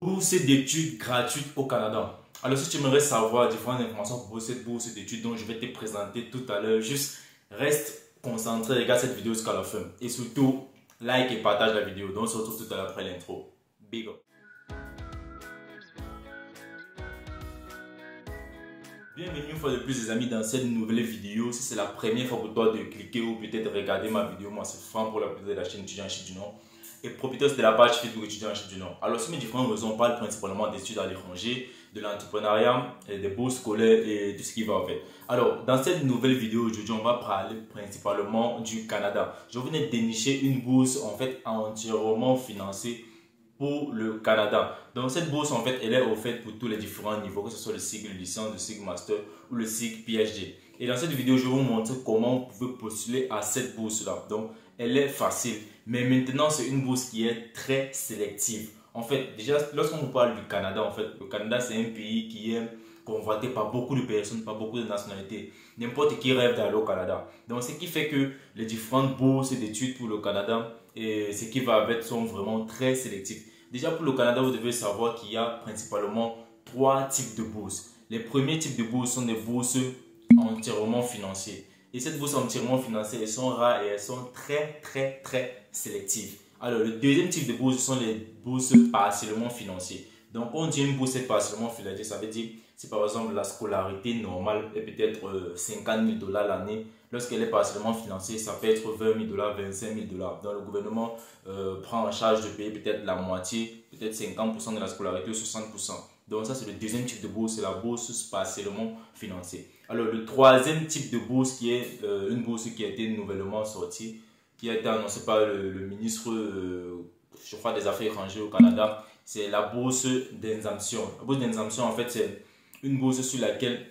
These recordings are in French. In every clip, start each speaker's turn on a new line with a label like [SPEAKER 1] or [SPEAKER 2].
[SPEAKER 1] Bourse d'études gratuite au Canada. Alors, si tu aimerais savoir différentes informations pour cette bourse d'études dont je vais te présenter tout à l'heure, juste reste concentré, regarde cette vidéo jusqu'à la fin. Et surtout, like et partage la vidéo. Donc, on se retrouve tout à l'heure après l'intro. Big up. Bienvenue une fois de plus les amis dans cette nouvelle vidéo. Si c'est la première fois pour toi de cliquer ou peut-être regarder ma vidéo, moi c'est Franck pour la de la chaîne étudiant en Chine du Nord et propriétaire de la page Facebook étudiant en Chine du Nord. Alors sur mes différentes raisons, on parle principalement d'études à l'étranger, de l'entrepreneuriat, des bourses scolaires et tout ce qui va en fait. Alors dans cette nouvelle vidéo aujourd'hui, on va parler principalement du Canada. Je venais dénicher une bourse en fait entièrement financée pour le Canada. Donc cette bourse en fait elle est offerte pour tous les différents niveaux, que ce soit le cycle licence, le cycle master ou le cycle PhD. Et dans cette vidéo je vais vous montrer comment vous pouvez postuler à cette bourse là. Donc elle est facile, mais maintenant c'est une bourse qui est très sélective. En fait déjà lorsqu'on vous parle du Canada, en fait le Canada c'est un pays qui est convoité par beaucoup de personnes, par beaucoup de nationalités. N'importe qui rêve d'aller au Canada. Donc ce qui fait que les différentes bourses d'études pour le Canada et ce qui va avec sont vraiment très sélectifs. Déjà pour le Canada, vous devez savoir qu'il y a principalement trois types de bourses. Les premiers types de bourses sont des bourses entièrement financières. Et cette bourse entièrement financière, elles sont rares et elles sont très sélectives. Alors le deuxième type de bourse sont les bourses partiellement financières. Donc on dit une bourse est partiellement financière, ça veut dire si par exemple la scolarité normale est peut-être 50 000 $ l'année, lorsqu'elle est partiellement financée, ça peut être 20 000 $, 25 000 $. Donc le gouvernement prend en charge de payer peut-être la moitié, peut-être 50% de la scolarité ou 60%. Donc ça c'est le deuxième type de bourse, c'est la bourse partiellement financée. Alors le troisième type de bourse qui est une bourse qui a été nouvellement sortie, qui a été annoncée par le ministre je crois des Affaires étrangères au Canada, c'est la bourse d'exemption. La bourse d'exemption en fait c'est une bourse sur laquelle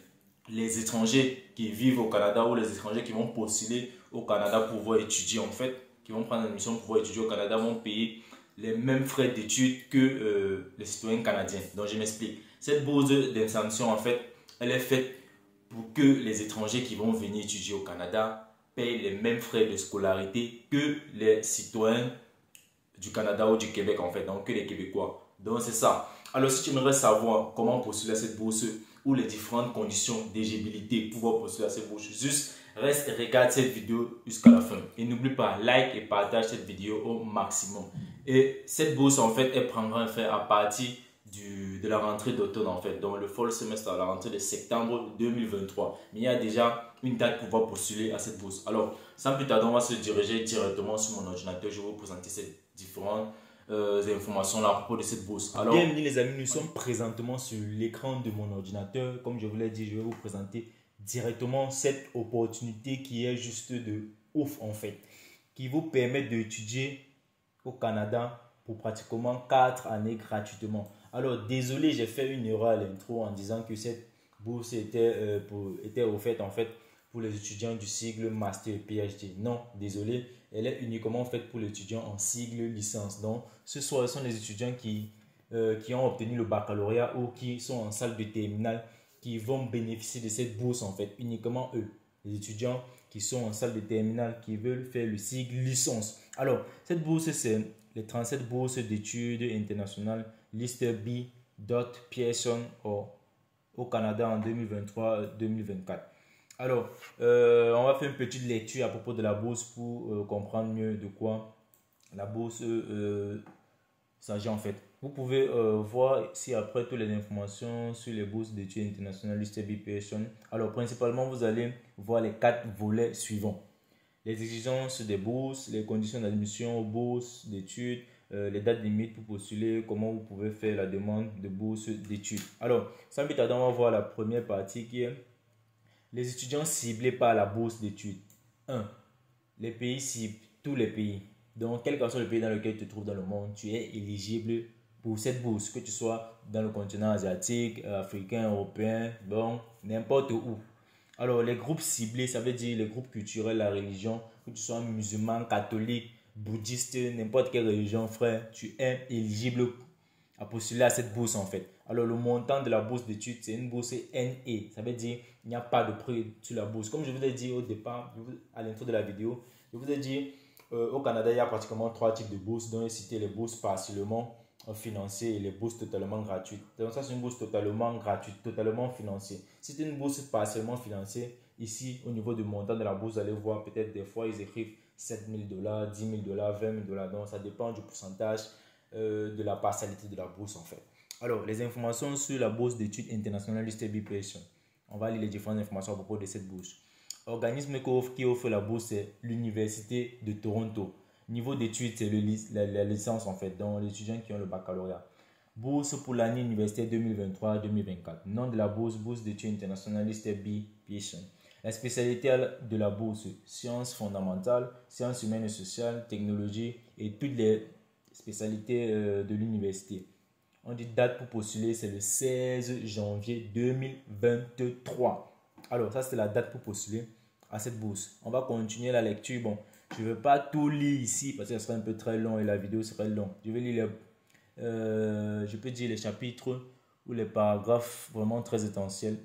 [SPEAKER 1] les étrangers qui vivent au Canada ou les étrangers qui vont postuler au Canada pour pouvoir étudier en fait, qui vont prendre admission pour pouvoir étudier au Canada vont payer les mêmes frais d'études que les citoyens canadiens. Donc je m'explique. Cette bourse d'exemption en fait, elle est faite pour que les étrangers qui vont venir étudier au Canada payent les mêmes frais de scolarité que les citoyens du Canada ou du Québec en fait, donc que les Québécois. Donc c'est ça. Alors si tu aimerais savoir comment postuler à cette bourse ou les différentes conditions d'éligibilité pour pouvoir postuler à cette bourse, juste reste et regarde cette vidéo jusqu'à la fin. Et n'oublie pas, like et partage cette vidéo au maximum. Et cette bourse en fait, elle prendra fin à partir de la rentrée d'automne en fait, donc le fall semester, à la rentrée de septembre 2023. Mais il y a déjà une date pour pouvoir postuler à cette bourse. Alors, sans plus tarder, on va se diriger directement sur mon ordinateur. Je vais vous présenter ces différentes informations là à propos de cette bourse. Alors, bienvenue les amis, nous sommes présentement sur l'écran de mon ordinateur. Comme je vous l'ai dit, je vais vous présenter directement cette opportunité qui est juste de ouf en fait, qui vous permet d'étudier au Canada pour pratiquement 4 années gratuitement. Alors désolé, j'ai fait une erreur à l'intro en disant que cette bourse était offerte en fait pour les étudiants du cycle Master et PhD. Non, désolé, elle est uniquement faite pour les étudiants en cycle licence. Donc ce sont les étudiants qui ont obtenu le baccalauréat ou qui sont en salle de terminale qui vont bénéficier de cette bourse en fait, uniquement eux. Les étudiants qui sont en salle de terminale qui veulent faire le cycle licence. Alors, cette bourse, c'est les 37 bourses d'études internationales Lister B. Pearson au Canada en 2023-2024. Alors, on va faire une petite lecture à propos de la bourse pour comprendre mieux de quoi la bourse s'agit en fait. Vous pouvez voir ici après toutes les informations sur les bourses d'études internationales Lister B. Pearson. Alors, principalement, vous allez voir les 4 volets suivants. Les exigences des bourses, les conditions d'admission aux bourses d'études, les dates limites pour postuler, comment vous pouvez faire la demande de bourse d'études. Alors, sans plus tarder, on va voir la première partie qui est les étudiants ciblés par la bourse d'études. 1. Les pays cibles, tous les pays. Donc, quel que soit le pays dans lequel tu te trouves dans le monde, tu es éligible pour cette bourse, que tu sois dans le continent asiatique, africain, européen, bon, n'importe où. Alors, les groupes ciblés, ça veut dire les groupes culturels, la religion, que tu sois musulman, catholique, bouddhiste, n'importe quelle religion, frère, tu es éligible à postuler à cette bourse en fait. Alors, le montant de la bourse d'études, c'est une bourse NE, ça veut dire il n'y a pas de prix sur la bourse. Comme je vous ai dit au départ, à l'intro de la vidéo, je vous ai dit au Canada, il y a pratiquement 3 types de bourses, dont j'ai cité les bourses partiellement financiers et les bourses totalement gratuites. Donc ça, c'est une bourse totalement gratuite, totalement financière. Si c'est une bourse partiellement financière, ici, au niveau du montant de la bourse, vous allez voir peut-être des fois, ils écrivent 7 000 $, 10 000 $, 20 000 $. Donc, ça dépend du pourcentage de la partialité de la bourse, en fait. Alors, les informations sur la bourse d'études internationales USTB Pearson. On va lire les différentes informations à propos de cette bourse. L'organisme qui offre la bourse, c'est l'Université de Toronto. Niveau d'études, c'est la licence, en fait, donc les étudiants qui ont le baccalauréat. Bourse pour l'année universitaire 2023-2024. Nom de la bourse, bourse d'études internationales USTB Pearson. La spécialité de la bourse, sciences fondamentales, sciences humaines et sociales, technologie et toutes les spécialités de l'université. On dit date pour postuler, c'est le 16 janvier 2023. Alors, ça, c'est la date pour postuler à cette bourse. On va continuer la lecture. Bon, je ne veux pas tout lire ici parce que ce serait un peu très long et la vidéo serait longue. Je vais lire je peux dire les chapitres ou les paragraphes vraiment très essentiels.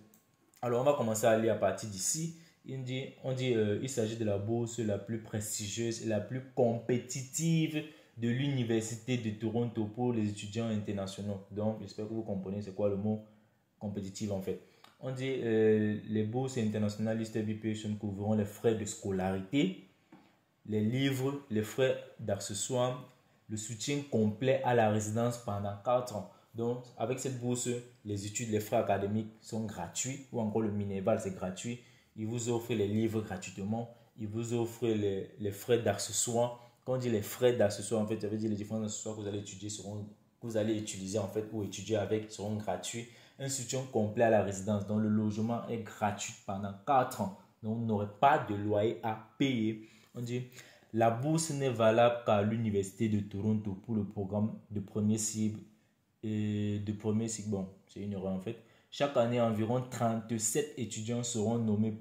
[SPEAKER 1] Alors, on va commencer à lire à partir d'ici. Il s'agit de la bourse la plus prestigieuse et la plus compétitive de l'Université de Toronto pour les étudiants internationaux. Donc, j'espère que vous comprenez c'est quoi le mot compétitif en fait. On dit les bourses internationales USTB Pearson couvriront les frais de scolarité, les livres, les frais d'accessoires, le soutien complet à la résidence pendant 4 ans. Donc, avec cette bourse, les études, les frais académiques sont gratuits, ou encore le Minerval, c'est gratuit. Ils vous offrent les livres gratuitement. Ils vous offrent les frais d'accessoires. Quand on dit les frais d'accessoires, en fait, ça veut dire les différents accessoires que vous allez étudier que vous allez utiliser en fait ou étudier avec seront gratuits. Un soutien complet à la résidence, donc le logement est gratuit pendant 4 ans. Donc, vous n'aurez pas de loyer à payer. On dit la bourse n'est valable qu'à l'Université de Toronto pour le programme de premier cycle. Et de premier cycle, bon, c'est une erreur en fait. Chaque année, environ 37 étudiants seront nommés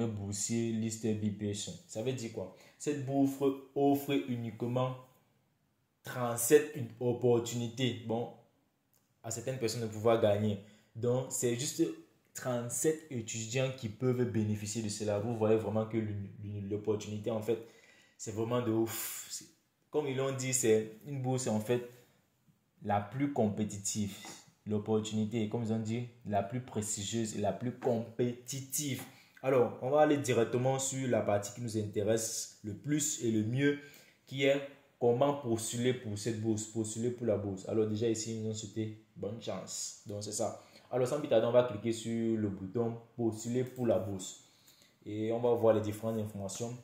[SPEAKER 1] boursiers USTB Pearson. Ça veut dire quoi? Cette bourse offre uniquement 37 opportunités, bon, à certaines personnes de pouvoir gagner. Donc, c'est juste 37 étudiants qui peuvent bénéficier de cela. Vous voyez vraiment que l'opportunité, en fait, c'est vraiment de ouf. Comme ils l'ont dit, c'est une bourse, en fait, la plus compétitive. L'opportunité, comme ils ont dit, la plus prestigieuse et la plus compétitive. Alors, on va aller directement sur la partie qui nous intéresse le plus et le mieux, qui est comment postuler pour cette bourse, postuler pour la bourse. Alors déjà ici, ils nous ont souhaité bonne chance. Donc c'est ça. Alors sans plus tarder, on va cliquer sur le bouton postuler pour la bourse. Et on va voir les différentes informations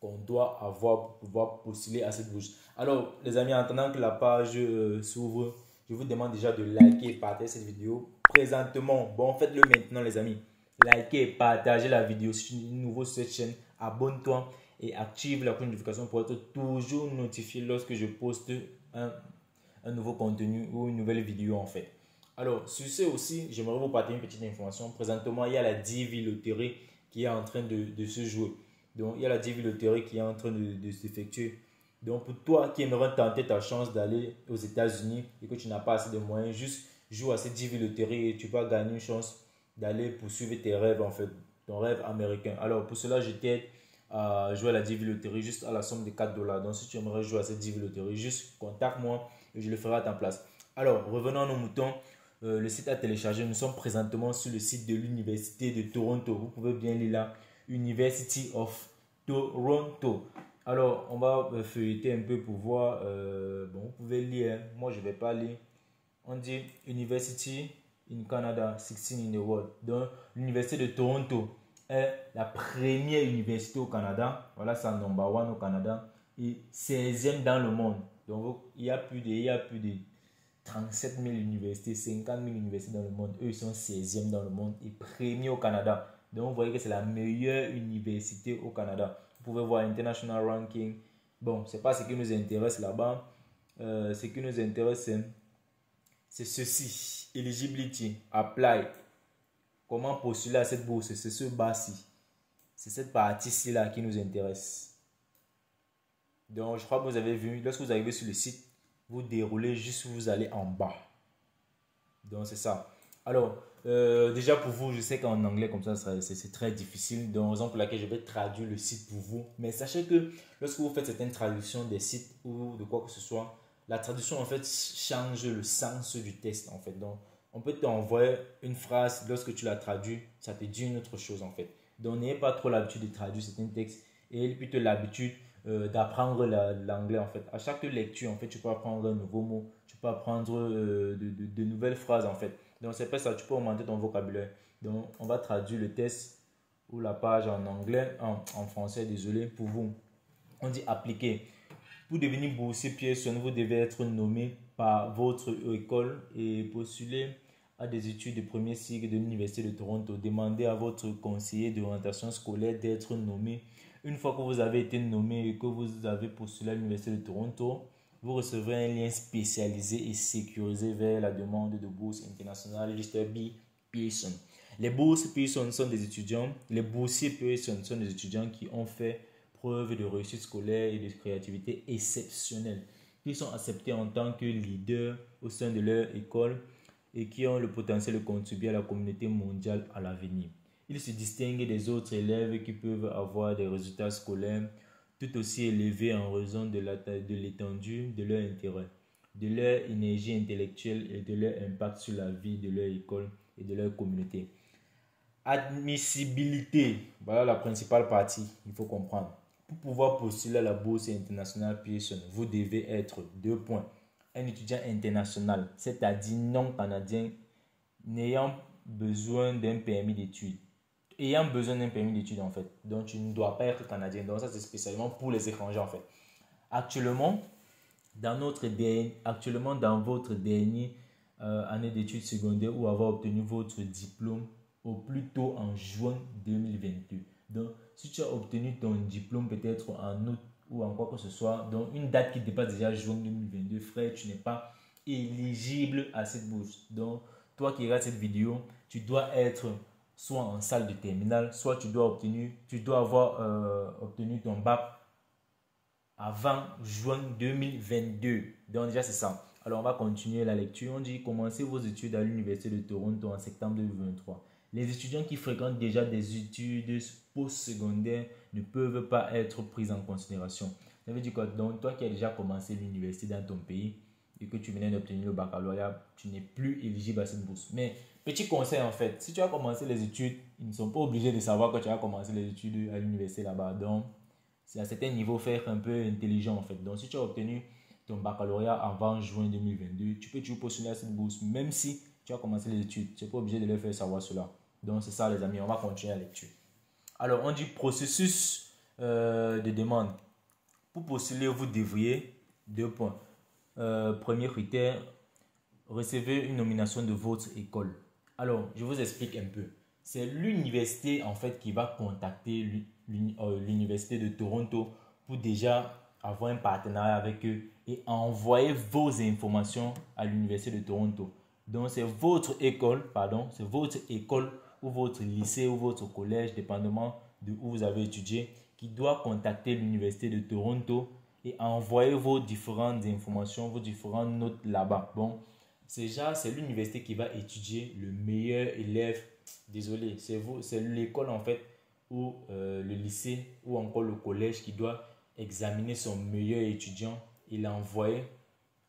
[SPEAKER 1] qu'on doit avoir pour pouvoir postuler à cette bourse. Alors les amis, en attendant que la page s'ouvre, je vous demande déjà de liker et partager cette vidéo. Présentement, bon, faites-le maintenant les amis. Likez et partagez la vidéo si tu es nouveau sur cette chaîne. Abonne-toi et active la notification pour être toujours notifié lorsque je poste un nouveau contenu ou une nouvelle vidéo en fait. Alors, sur ce aussi, j'aimerais vous partager une petite information. Présentement, il y a la DV Lottery qui est en train de se jouer. Donc, il y a la DV Lottery qui est en train de s'effectuer. Donc, pour toi qui aimerais tenter ta chance d'aller aux États-Unis et que tu n'as pas assez de moyens, juste joue à cette DV Lottery et tu vas gagner une chance d'aller poursuivre tes rêves en fait, ton rêve américain. Alors, pour cela, je t'aide à jouer à la DV Lottery juste à la somme de 4 $. Donc, si tu aimerais jouer à cette DV Lottery, juste contacte-moi et je le ferai à ta place. Alors, revenons à nos moutons. Le site à télécharger, nous sommes présentement sur le site de l'Université de Toronto. Vous pouvez bien lire là, University of Toronto. Alors, on va feuilleter un peu pour voir. Bon, vous pouvez lire, hein. Moi, je ne vais pas lire. On dit University in Canada, 16 in the world. Donc, l'Université de Toronto est la première université au Canada. Voilà, c'est number 1 au Canada. Et 16e dans le monde. Donc, il y a plus de 37 000 universités, 50 000 universités dans le monde. Eux, ils sont 16e dans le monde et premier au Canada. Donc, vous voyez que c'est la meilleure université au Canada. Vous pouvez voir International Ranking. Bon, ce n'est pas ce qui nous intéresse là-bas. Ce qui nous intéresse, c'est ceci. Eligibility, apply. Comment postuler à cette bourse? C'est ce bas-ci. C'est cette partie-ci là qui nous intéresse. Donc, je crois que vous avez vu, lorsque vous arrivez sur le site, vous déroulez juste, vous allez en bas. Donc, c'est ça. Alors, déjà pour vous, je sais qu'en anglais, comme ça, c'est très difficile. Donc, raison pour laquelle je vais traduire le site pour vous. Mais sachez que lorsque vous faites certaines traductions des sites ou de quoi que ce soit, la traduction en fait change le sens du texte en fait. Donc, on peut t'envoyer une phrase, lorsque tu la traduis, ça te dit une autre chose en fait. Donc, n'ayez pas trop l'habitude de traduire certains textes et plutôt l'habitude d'apprendre l'anglais en fait. À chaque lecture, en fait, tu peux apprendre un nouveau mot, tu peux apprendre de nouvelles phrases en fait. Donc, c'est pas ça, tu peux augmenter ton vocabulaire. Donc, on va traduire le texte ou la page en anglais, en français, désolé pour vous. On dit appliquer. Pour devenir boursier Pearson, vous devez être nommé par votre école et postuler à des études de premier cycle de l'Université de Toronto. Demandez à votre conseiller d'orientation scolaire d'être nommé. Une fois que vous avez été nommé et que vous avez postulé à l'Université de Toronto, vous recevrez un lien spécialisé et sécurisé vers la demande de bourse internationale Mr. B. Pearson. Les bourses Pearson sont des étudiants, les boursiers Pearson sont des étudiants qui ont fait preuve de réussite scolaire et de créativité exceptionnelle, qui sont acceptés en tant que leaders au sein de leur école et qui ont le potentiel de contribuer à la communauté mondiale à l'avenir. Ils se distinguent des autres élèves qui peuvent avoir des résultats scolaires tout aussi élevés en raison de l'étendue de leur intérêt, de leur énergie intellectuelle et de leur impact sur la vie de leur école et de leur communauté. Admissibilité, voilà la principale partie, il faut comprendre. Pour pouvoir postuler à la bourse internationale Pearson, vous devez être 2 points. Un étudiant international, c'est-à-dire non canadien, n'ayant besoin d'un permis d'études. Ayant besoin d'un permis d'études en fait. Donc tu ne dois pas être canadien. Donc ça c'est spécialement pour les étrangers en fait. Actuellement, dans votre dernière année d'études secondaires ou avoir obtenu votre diplôme au plus tôt en juin 2022. Donc, si tu as obtenu ton diplôme peut-être en août ou en quoi que ce soit, donc une date qui dépasse déjà juin 2022, frère, tu n'es pas éligible à cette bourse. Donc, toi qui regardes cette vidéo, tu dois être soit en salle de terminale, soit tu dois avoir obtenu ton bac avant juin 2022. Donc déjà c'est ça. Alors on va continuer la lecture. On dit commencez vos études à l'Université de Toronto en septembre 2023. Les étudiants qui fréquentent déjà des études postsecondaires ne peuvent pas être pris en considération. Ça veut dire quoi? Donc toi qui as déjà commencé l'université dans ton pays et que tu venais d'obtenir le baccalauréat, tu n'es plus éligible à cette bourse. Mais petit conseil en fait, si tu as commencé les études, ils ne sont pas obligés de savoir que tu as commencé les études à l'université là-bas. Donc c'est à certains niveaux faire un peu intelligent en fait. Donc si tu as obtenu ton baccalauréat avant juin 2022, tu peux toujours postuler à cette bourse même si tu as commencé les études. Tu n'es pas obligé de leur faire savoir cela. Donc c'est ça les amis, on va continuer la lecture. Alors on dit processus de demande. Pour postuler, vous devriez 2 points. Premier critère, recevez une nomination de votre école. Alors je vous explique un peu. C'est l'université en fait qui va contacter l'université de Toronto pour déjà avoir un partenariat avec eux et envoyer vos informations à l'université de Toronto. Donc c'est votre école ou votre lycée ou votre collège, dépendamment de où vous avez étudié, qui doit contacter l'université de Toronto et envoyer vos différentes informations, vos différentes notes là-bas. Bon, c'est l'université qui va étudier le meilleur élève. Désolé, c'est l'école en fait ou le lycée ou encore le collège qui doit examiner son meilleur étudiant et l'envoyer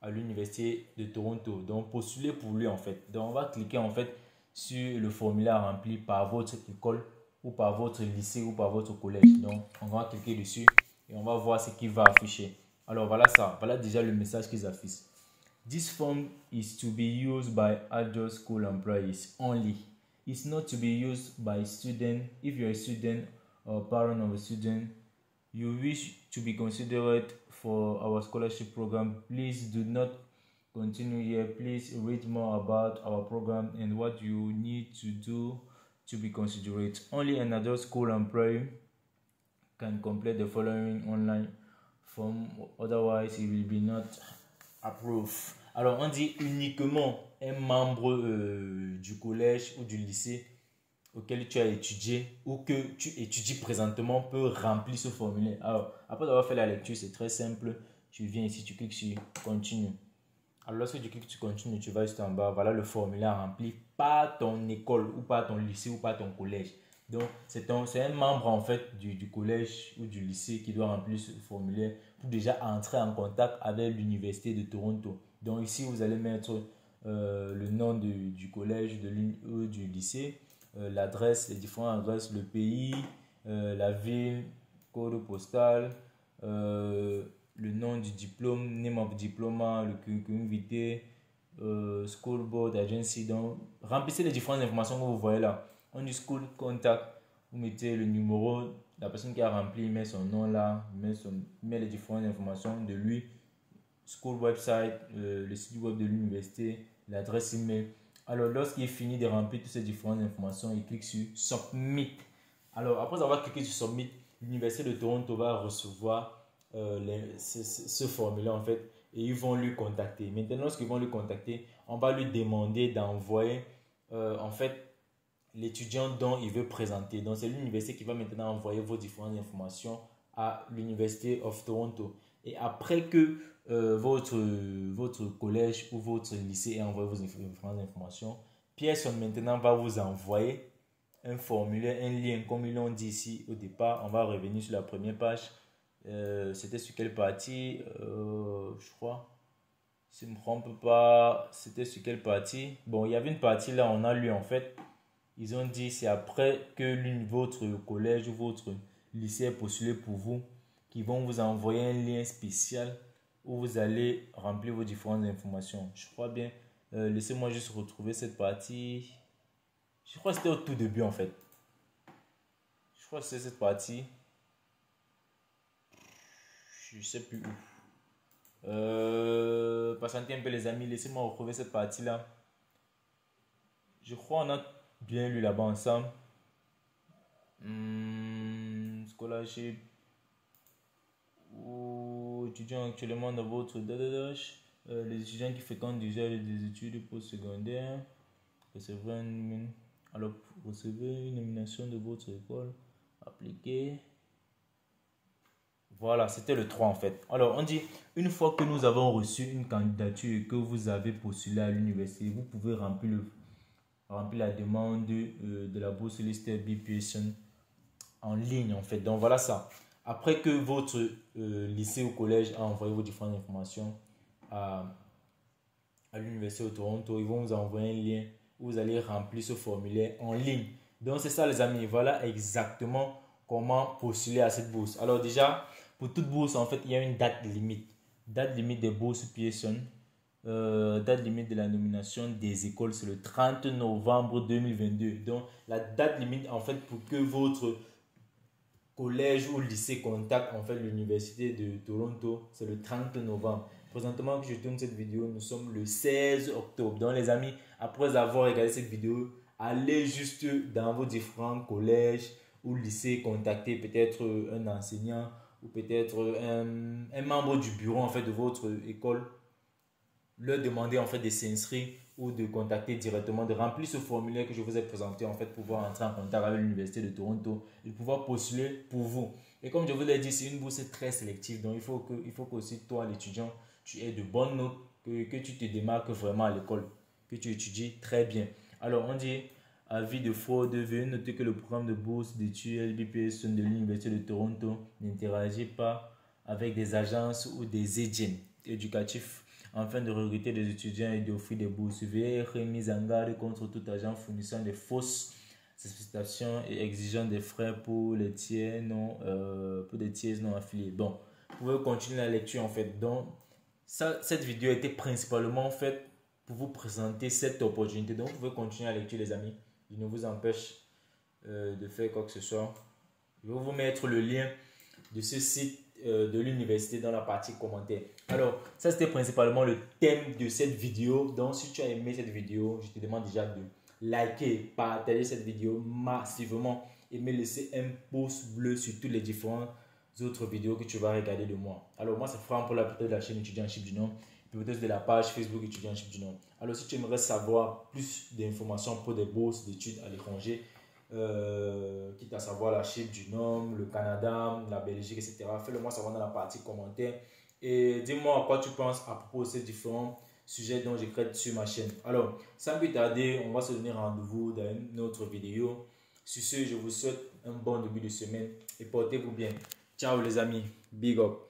[SPEAKER 1] à l'université de Toronto. Donc postuler pour lui en fait. Donc on va cliquer en fait sur le formulaire rempli par votre école ou par votre lycée ou par votre collège. Donc on va cliquer dessus et on va voir ce qu'il va afficher. Alors voilà ça, voilà déjà le message qu'ils affichent. This form is to be used by adult school employees only. It's not to be used by students. If you're a student or parent of a student, you wish to be considered for our scholarship program, please do not continue here. Please read more about our program and what you need to do to be considered. Only an adult school employee can complete the following online form, otherwise it will be not approved. Alors on dit uniquement un membre du collège ou du lycée auquel tu as étudié ou que tu étudies présentement peut remplir ce formulaire. Alors après avoir fait la lecture, c'est très simple. Tu viens ici, tu cliques sur continue. Alors lorsque tu cliques sur continue, tu vas juste en bas. Voilà le formulaire rempli par ton école ou par ton lycée ou par ton collège. Donc, c'est un membre en fait du collège ou du lycée qui doit remplir ce formulaire pour déjà entrer en contact avec l'Université de Toronto. Donc, ici, vous allez mettre le nom du collège, du lycée, l'adresse, les différentes adresses, le pays, la ville, code postal, le nom du diplôme, name of diploma, le curriculum vitae, school board agency. Donc, remplissez les différentes informations que vous voyez là. On dit school contact, vous mettez le numéro, la personne qui a rempli, il met son nom là, il met les différentes informations de lui, school website, le site web de l'université, l'adresse email. Alors, lorsqu'il finit de remplir toutes ces différentes informations, il clique sur Submit. Alors, après avoir cliqué sur Submit, l'Université de Toronto va recevoir ce formulaire en fait et ils vont lui contacter. Maintenant, lorsqu'ils vont lui contacter, on va lui demander d'envoyer en fait l'étudiant dont il veut présenter. Donc, c'est l'université qui va maintenant envoyer vos différentes informations à l'Université of Toronto. Et après que votre collège ou votre lycée ait envoyé vos différentes informations, Pearson maintenant va vous envoyer un formulaire, un lien, comme ils l'ont dit ici au départ. On va revenir sur la première page. C'était sur quelle partie je crois. Si je ne me trompe pas, c'était sur quelle partie? Bon, il y avait une partie là, on a lu en fait. Ils ont dit c'est après que votre collège ou votre lycée est postulé pour vous qu'ils vont vous envoyer un lien spécial où vous allez remplir vos différentes informations. Je crois bien. Laissez-moi juste retrouver cette partie. Je crois que c'était au tout début en fait. Je crois que c'est cette partie. Je sais plus où. Patientez un peu les amis, laissez-moi retrouver cette partie là. Je crois qu'on a bien lu là-bas ensemble. Scholarship ou étudiants actuellement dans votre DDH. Les étudiants qui fréquentent déjà des études postsecondaires alors recevez une nomination de votre école appliquée. Voilà, c'était le 3 en fait. Alors, on dit, une fois que nous avons reçu une candidature et que vous avez postulé à l'université, vous pouvez remplir la demande de la bourse Lister B. Pearson en ligne en fait. Donc, voilà ça. Après que votre lycée ou collège a envoyé vos différentes informations à l'Université de Toronto, ils vont vous envoyer un lien où vous allez remplir ce formulaire en ligne. Donc, c'est ça les amis. Voilà exactement comment postuler à cette bourse. Alors déjà, pour toute bourse, en fait, il y a une date limite. Date limite des bourses Pearson. Date limite de la nomination des écoles, c'est le 30 novembre 2022. Donc, la date limite, en fait, pour que votre collège ou lycée contacte en fait l'université de Toronto, c'est le 30 novembre. Présentement que je tourne cette vidéo, nous sommes le 16 octobre. Donc les amis, après avoir regardé cette vidéo, allez juste dans vos différents collèges ou lycées, contacter peut-être un enseignant ou peut-être un membre du bureau en fait de votre école, leur demander en fait de s'inscrire ou de contacter directement, de remplir ce formulaire que je vous ai présenté en fait pour pouvoir entrer en contact avec l'Université de Toronto et pouvoir postuler pour vous. Et comme je vous l'ai dit, c'est une bourse très sélective, donc il faut que aussi toi l'étudiant, tu aies de bonnes notes, que tu te démarques vraiment à l'école, que tu étudies très bien. Alors on dit, avis de fraude, veuillez noter que le programme de bourse d'études LBPS de l'Université de Toronto n'interagit pas avec des agences ou des agents éducatifs afin de recruter des étudiants et d'offrir des bourses. Veuillez être mis en garde contre tout agent fournissant des fausses sollicitations et exigeant des frais pour les tiers non affiliés. Bon, vous pouvez continuer la lecture en fait. Donc, cette vidéo était principalement faite pour vous présenter cette opportunité. Donc, vous pouvez continuer la lecture les amis. Il ne vous empêche de faire quoi que ce soit. Je vais vous mettre le lien de ce site de l'université dans la partie commentaires. Alors, ça c'était principalement le thème de cette vidéo. Donc, si tu as aimé cette vidéo, je te demande déjà de liker, partager cette vidéo massivement et me laisser un pouce bleu sur toutes les différentes autres vidéos que tu vas regarder de moi. Alors, moi, c'est Franck pour la de la chaîne Étudiantship du Nord, piloteuse de la page Facebook Étudiantship du Nord. Alors, si tu aimerais savoir plus d'informations pour des bourses d'études à l'étranger, quitte à savoir la Chine du Nord, le Canada, la Belgique, etc. Fais-le moi savoir dans la partie commentaires et dis-moi à quoi tu penses à propos de ces différents sujets dont j'écris sur ma chaîne. Alors, sans plus tarder, on va se donner rendez-vous dans une autre vidéo Sur ce, je vous souhaite un bon début de semaine et portez-vous bien. Ciao les amis, big up.